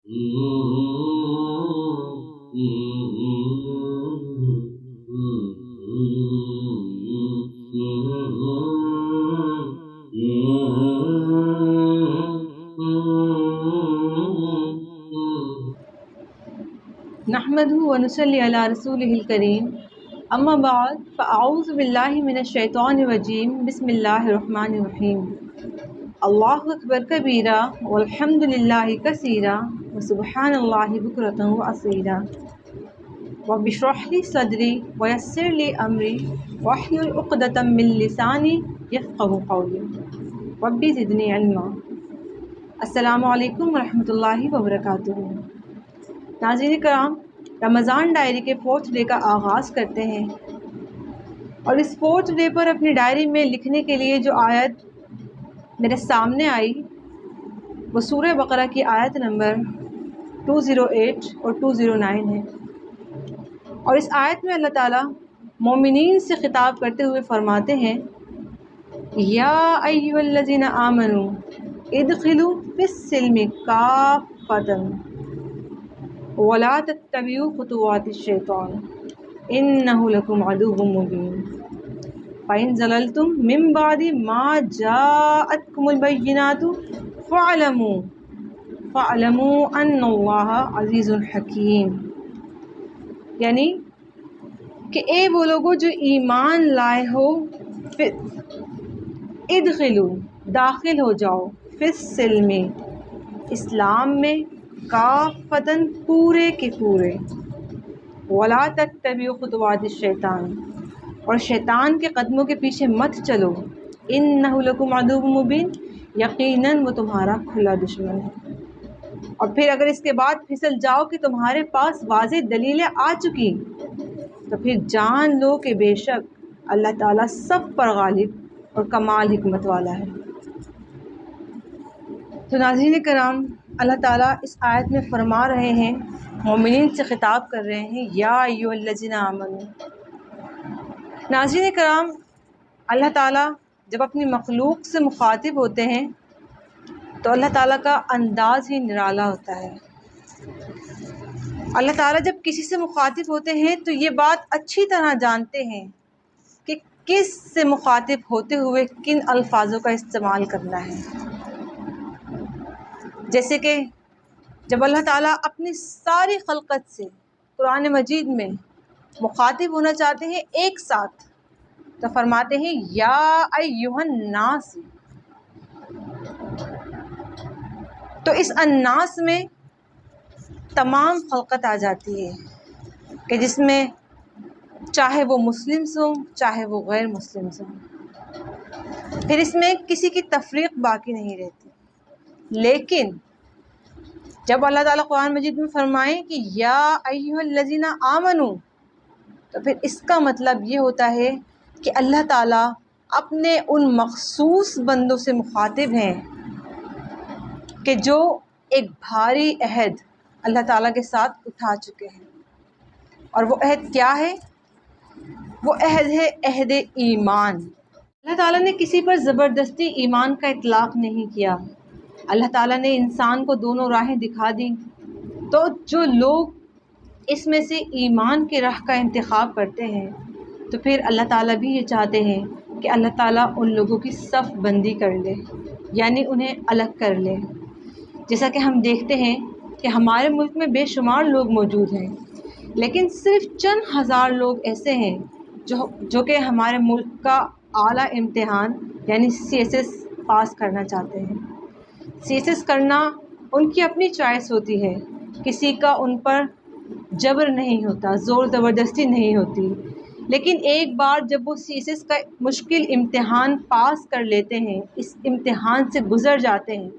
نحمده و نصلی علی رسولہ الکریم اما بعد فاعوذ باللہ من الشیطان الرجیم بسم اللہ الرحمن الرحیم اللہ اکبر کبیرہ والحمد للہ کثیرہ وسبحان اللہ بکرۃ واصیلا رب اشرح لی صدری ویسر لی امری واحلل عقدۃ من لسانی یفقہوا قولی رب زدنی علما۔ السلام علیکم ورحمۃ اللہ وبرکاتہ۔ ناظرین کرام، رمضان ڈائری کے 4تھ ڈے کا آغاز کرتے ہیں، اور اس 4تھ ڈے پر اپنی ڈائری میں لکھنے کے لیے جو آیت میرے سامنے آئی وہ سورہ بقرہ کی آیت نمبر 208 اور 209 ہے۔ اور اس آیت میں اللہ تعالیٰ مومنین سے خطاب کرتے ہوئے فرماتے ہیں، یا ایھا الذین آمنوا ادخلوا فی السلم کافۃ ولا تتبعوا خطوات الشیطان انہ لکم عدو مبین فإن زللتم من بعد ما جاءتکم البینات فاعلموا ان اللہ عزیز حکیم۔ یعنی کہ اے وہ لوگوں جو ایمان لائے ہو، ادخلوا داخل ہو جاؤ، فی السلم اسلام میں، کافتاً پورے کے پورے، ولا تتبعوا خطوات الشیطان اور شیطان کے قدموں کے پیچھے مت چلو، انہ لکم عدو مبین یقیناً وہ تمہارا کھلا دشمن ہے۔ اور پھر اگر اس کے بعد پھسل جاؤ کہ تمہارے پاس واضح دلیلیں آ چکی تو پھر جان لو کہ بے شک اللہ تعالیٰ سب پر غالب اور کمال حکمت والا ہے۔ تو ناظرین کرام، اللہ تعالیٰ اس آیت میں فرما رہے ہیں، مومنین سے خطاب کر رہے ہیں، یا ایھا الذین آمنوا۔ ناظرین کرام، اللہ تعالیٰ جب اپنی مخلوق سے مخاطب ہوتے ہیں تو اللہ تعالیٰ کا انداز ہی نرالا ہوتا ہے۔ اللہ تعالیٰ جب کسی سے مخاطب ہوتے ہیں تو یہ بات اچھی طرح جانتے ہیں کہ کس سے مخاطب ہوتے ہوئے کن الفاظوں کا استعمال کرنا ہے۔ جیسے کہ جب اللہ تعالیٰ اپنی ساری خلقت سے قرآن مجید میں مخاطب ہونا چاہتے ہیں ایک ساتھ تو فرماتے ہیں، یا ایھا الناس۔ تو اس الناس میں تمام خلقت آ جاتی ہے کہ جس میں چاہے وہ مسلمز ہوں چاہے وہ غیر مسلمز ہوں، پھر اس میں کسی کی تفریق باقی نہیں رہتی۔ لیکن جب اللہ تعالیٰ قرآن مجید میں فرمائیں کہ یا ایھا الذین آمنوا تو پھر اس کا مطلب یہ ہوتا ہے کہ اللہ تعالیٰ اپنے ان مخصوص بندوں سے مخاطب ہیں کہ جو ایک بھاری عہد اللہ تعالیٰ کے ساتھ اٹھا چکے ہیں۔ اور وہ عہد کیا ہے؟ وہ عہد ہے عہد ایمان۔ اللہ تعالیٰ نے کسی پر زبردستی ایمان کا اطلاق نہیں کیا۔ اللہ تعالیٰ نے انسان کو دونوں راہیں دکھا دیں، تو جو لوگ اس میں سے ایمان کی راہ کا انتخاب کرتے ہیں تو پھر اللہ تعالیٰ بھی یہ چاہتے ہیں کہ اللہ تعالیٰ ان لوگوں کی صف بندی کر لے، یعنی انہیں الگ کر لے۔ جیسا کہ ہم دیکھتے ہیں کہ ہمارے ملک میں بے شمار لوگ موجود ہیں، لیکن صرف چند ہزار لوگ ایسے ہیں جو کہ ہمارے ملک کا اعلیٰ امتحان یعنی CSS پاس کرنا چاہتے ہیں۔ CSS کرنا ان کی اپنی چوائس ہوتی ہے، کسی کا ان پر جبر نہیں ہوتا، زور زبردستی نہیں ہوتی۔ لیکن ایک بار جب وہ CSS کا مشکل امتحان پاس کر لیتے ہیں، اس امتحان سے گزر جاتے ہیں،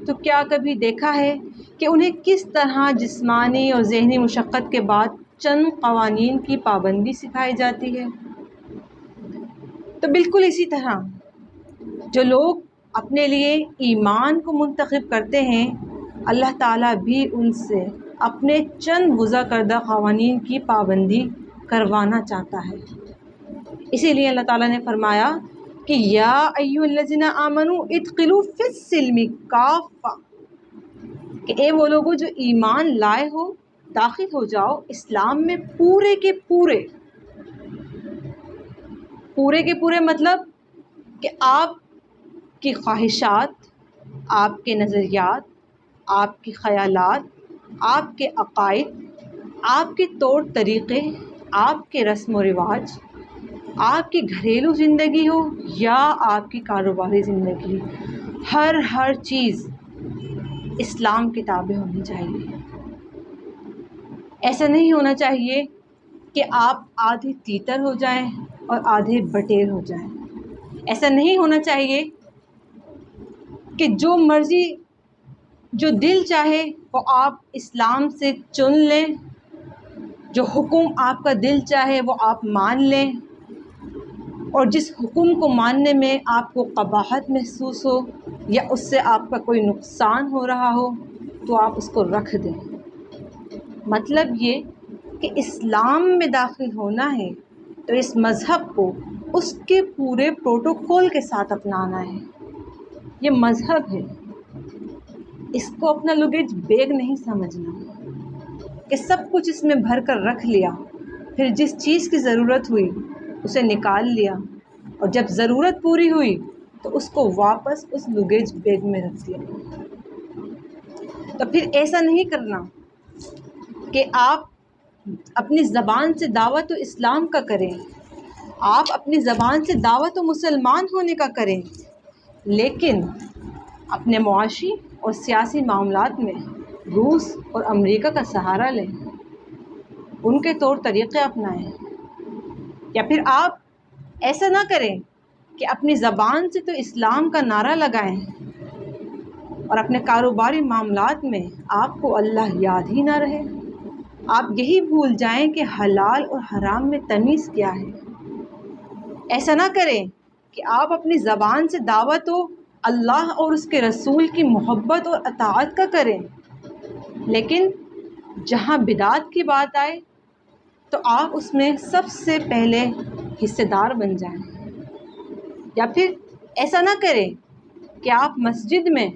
تو کیا کبھی دیکھا ہے کہ انہیں کس طرح جسمانی اور ذہنی مشقت کے بعد چند قوانین کی پابندی سکھائی جاتی ہے؟ تو بالکل اسی طرح جو لوگ اپنے لیے ایمان کو منتخب کرتے ہیں، اللہ تعالیٰ بھی ان سے اپنے چند وضع کردہ قوانین کی پابندی کروانا چاہتا ہے۔ اسی لیے اللہ تعالیٰ نے فرمایا کہ یا ایھا الذین آمنوا ادخلوا فی السلم کافہ، کہ اے وہ لوگوں جو ایمان لائے ہو، داخل ہو جاؤ اسلام میں پورے کے پورے مطلب کہ آپ کی خواہشات، آپ کے نظریات، آپ کے خیالات، آپ کے عقائد، آپ کے طور طریقے، آپ کے رسم و رواج، آپ کی گھریلو زندگی ہو یا آپ کی کاروباری زندگی، ہر چیز اسلام کے تابع ہونی چاہیے۔ ایسا نہیں ہونا چاہیے کہ آپ آدھے تیتر ہو جائیں اور آدھے بٹیر ہو جائیں۔ ایسا نہیں ہونا چاہیے کہ جو مرضی، جو دل چاہے وہ آپ اسلام سے چن لیں، جو حکم آپ کا دل چاہے وہ آپ مان لیں، اور جس حکم کو ماننے میں آپ کو قباحت محسوس ہو یا اس سے آپ کا کوئی نقصان ہو رہا ہو تو آپ اس کو رکھ دیں۔ مطلب یہ کہ اسلام میں داخل ہونا ہے تو اس مذہب کو اس کے پورے پروٹوکول کے ساتھ اپنانا ہے۔ یہ مذہب ہے، اس کو اپنا لگیج بیگ نہیں سمجھنا کہ سب کچھ اس میں بھر کر رکھ لیا، پھر جس چیز کی ضرورت ہوئی اسے نکال لیا، اور جب ضرورت پوری ہوئی تو اس کو واپس اس لگیج بیگ میں رکھ دیا۔ تو پھر ایسا نہیں کرنا کہ آپ اپنی زبان سے دعوت اسلام کا کریں، آپ اپنی زبان سے دعوت مسلمان ہونے کا کریں، لیکن اپنے معاشی اور سیاسی معاملات میں روس اور امریکہ کا سہارا لیں، ان کے طور طریقے اپنائیں۔ یا پھر آپ ایسا نہ کریں کہ اپنی زبان سے تو اسلام کا نعرہ لگائیں اور اپنے کاروباری معاملات میں آپ کو اللہ یاد ہی نہ رہے، آپ یہی بھول جائیں کہ حلال اور حرام میں تمیز کیا ہے۔ ایسا نہ کریں کہ آپ اپنی زبان سے دعوت و اللہ اور اس کے رسول کی محبت اور اطاعت کا کریں، لیکن جہاں بدعت کی بات آئے تو آپ اس میں سب سے پہلے حصے دار بن جائیں۔ یا پھر ایسا نہ کریں کہ آپ مسجد میں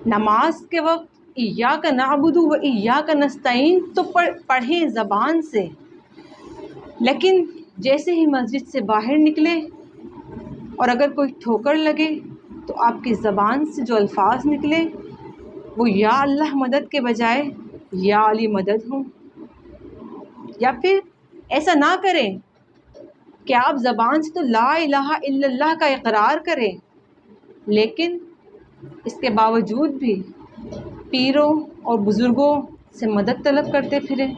نماز کے وقت ایاک نعبد و ایاک نستعین تو پڑھیں زبان سے، لیکن جیسے ہی مسجد سے باہر نکلے اور اگر کوئی ٹھوکر لگے تو آپ کی زبان سے جو الفاظ نکلے وہ یا اللہ مدد کے بجائے یا علی مدد ہوں۔ یا پھر ایسا نہ کریں کہ آپ زبان سے تو لا الہ الا اللہ کا اقرار کریں، لیکن اس کے باوجود بھی پیروں اور بزرگوں سے مدد طلب کرتے پھریں۔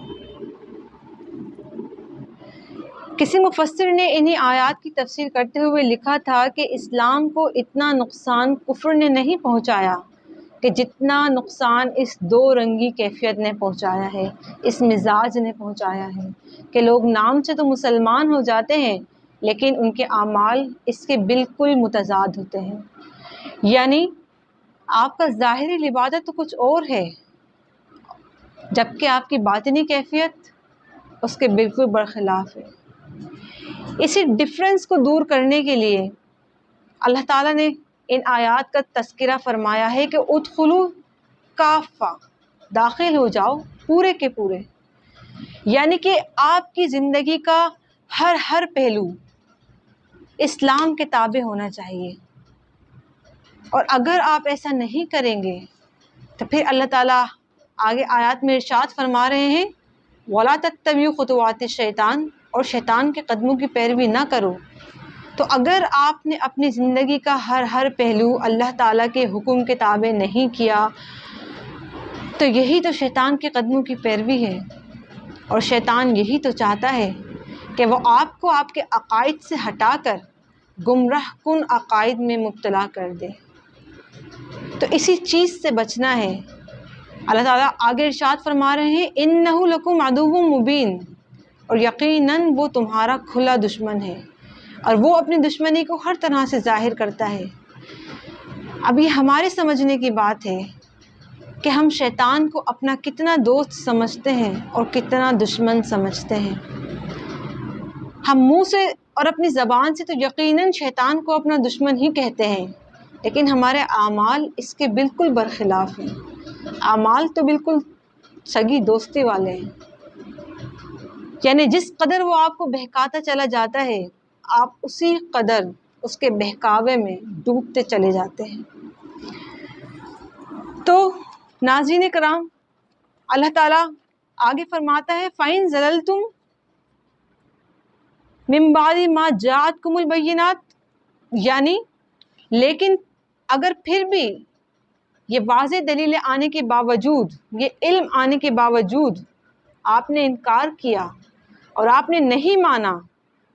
کسی مفسر نے انہی آیات کی تفسیر کرتے ہوئے لکھا تھا کہ اسلام کو اتنا نقصان کفر نے نہیں پہنچایا کہ جتنا نقصان اس دو رنگی کیفیت نے پہنچایا ہے، اس مزاج نے پہنچایا ہے کہ لوگ نام سے تو مسلمان ہو جاتے ہیں لیکن ان کے اعمال اس کے بالکل متضاد ہوتے ہیں۔ یعنی آپ کا ظاہری لبادہ تو کچھ اور ہے جبکہ آپ کی باطنی کیفیت اس کے بالکل برخلاف ہے۔ اسی ڈفرینس کو دور کرنے کے لیے اللہ تعالیٰ نے ان آیات کا تذکرہ فرمایا ہے کہ ادخلوا کافہ، داخل ہو جاؤ پورے کے پورے، یعنی کہ آپ کی زندگی کا ہر پہلو اسلام کے تابع ہونا چاہیے، اور اگر آپ ایسا نہیں کریں گے تو پھر اللہ تعالیٰ آگے آیات میں ارشاد فرما رہے ہیں وَلَا تَتَّبِعُوا خُطُوَاتِ الشَّيْطَانِ، اور شیطان کے قدموں کی پیروی نہ کرو۔ تو اگر آپ نے اپنی زندگی کا ہر پہلو اللہ تعالیٰ کے حکم کے تابع نہیں کیا تو یہی تو شیطان کے قدموں کی پیروی ہے، اور شیطان یہی تو چاہتا ہے کہ وہ آپ کو آپ کے عقائد سے ہٹا کر گمراہ کن عقائد میں مبتلا کر دے۔ تو اسی چیز سے بچنا ہے۔ اللہ تعالیٰ آگے ارشاد فرما رہے ہیں اِنَّهُ لَكُمْ عَدُوٌّ مُبِينٌ، اور یقیناً وہ تمہارا کھلا دشمن ہے، اور وہ اپنی دشمنی کو ہر طرح سے ظاہر کرتا ہے۔ اب یہ ہمارے سمجھنے کی بات ہے کہ ہم شیطان کو اپنا کتنا دوست سمجھتے ہیں اور کتنا دشمن سمجھتے ہیں۔ ہم منہ سے اور اپنی زبان سے تو یقیناً شیطان کو اپنا دشمن ہی کہتے ہیں، لیکن ہمارے اعمال اس کے بالکل برخلاف ہیں۔ اعمال تو بالکل سگی دوستی والے ہیں، یعنی جس قدر وہ آپ کو بہکاتا چلا جاتا ہے آپ اسی قدر اس کے بہکاوے میں ڈوبتے چلے جاتے ہیں۔ تو ناظرین کرام، اللہ تعالیٰ آگے فرماتا ہے فَإِن زَلَلْتُمْ مِن بَعْدِ مَا جَاءَتْكُمُ الْبَيِّنَاتُ، یعنی لیکن اگر پھر بھی یہ واضح دلیلیں آنے کے باوجود، یہ علم آنے کے باوجود آپ نے انکار کیا اور آپ نے نہیں مانا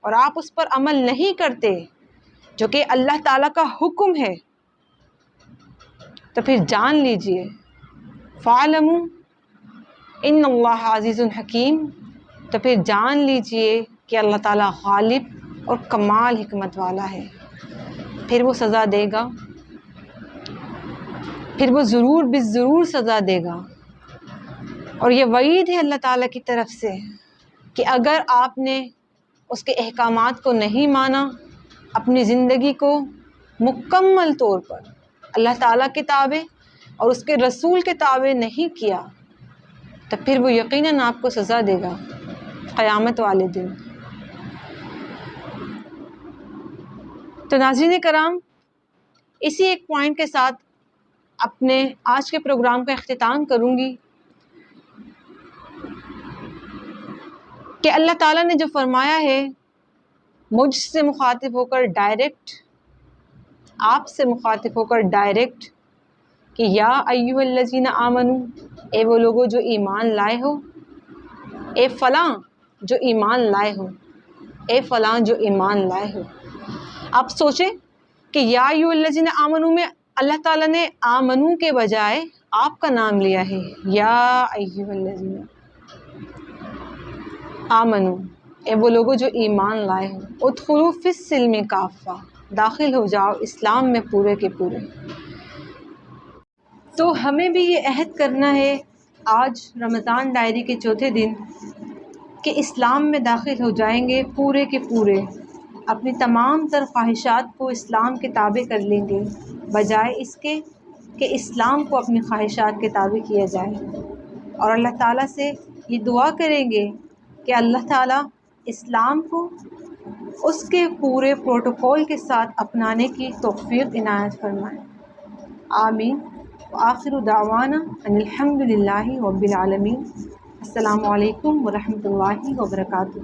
اور آپ اس پر عمل نہیں کرتے جو کہ اللہ تعالیٰ کا حکم ہے، تو پھر جان لیجئے فَاعْلَمُوا إِنَّ اللَّهَ عَزِيزٌ حَكِيمٌ، تو پھر جان لیجئے کہ اللہ تعالیٰ غالب اور کمال حکمت والا ہے، پھر وہ سزا دے گا، پھر وہ ضرور بالضرور سزا دے گا۔ اور یہ وعید ہے اللہ تعالیٰ کی طرف سے کہ اگر آپ نے اس کے احکامات کو نہیں مانا، اپنی زندگی کو مکمل طور پر اللہ تعالیٰ کے تابع اور اس کے رسول کے تابع نہیں کیا، تو پھر وہ یقیناً آپ کو سزا دے گا قیامت والے دن۔ تو ناظرین کرام، اسی ایک پوائنٹ کے ساتھ اپنے آج کے پروگرام کا اختتام کروں گی کہ اللہ تعالیٰ نے جو فرمایا ہے مجھ سے مخاطب ہو کر ڈائریکٹ، آپ سے مخاطب ہو کر ڈائریکٹ کہ یا ایھا الذین آمنو، اے وہ لوگوں جو ایمان لائے ہو، اے فلاں جو ایمان لائے ہو، اے فلاں جو ایمان لائے ہو۔ آپ سوچیں کہ یا ایھا الذین آمنو میں اللہ تعالیٰ نے آمنو کے بجائے آپ کا نام لیا ہے، یا ایھا الذین آمنو، اے وہ لوگوں جو ایمان لائے ہو، ادخلوا فی السلم کافہ، داخل ہو جاؤ اسلام میں پورے کے پورے۔ تو ہمیں بھی یہ عہد کرنا ہے آج رمضان ڈائری کے چوتھے دن کہ اسلام میں داخل ہو جائیں گے پورے کے پورے، اپنی تمام تر خواہشات کو اسلام کے تابع کر لیں گے، بجائے اس کے کہ اسلام کو اپنی خواہشات کے تابع کیا جائے، اور اللہ تعالیٰ سے یہ دعا کریں گے کہ اللہ تعالیٰ اسلام کو اس کے پورے پروٹوکول کے ساتھ اپنانے کی توفیق عنایت فرمائے، آمین۔ وآخر دعوانا ان الحمد للہ رب العالمین۔ السلام علیکم ورحمۃ اللہ وبرکاتہ۔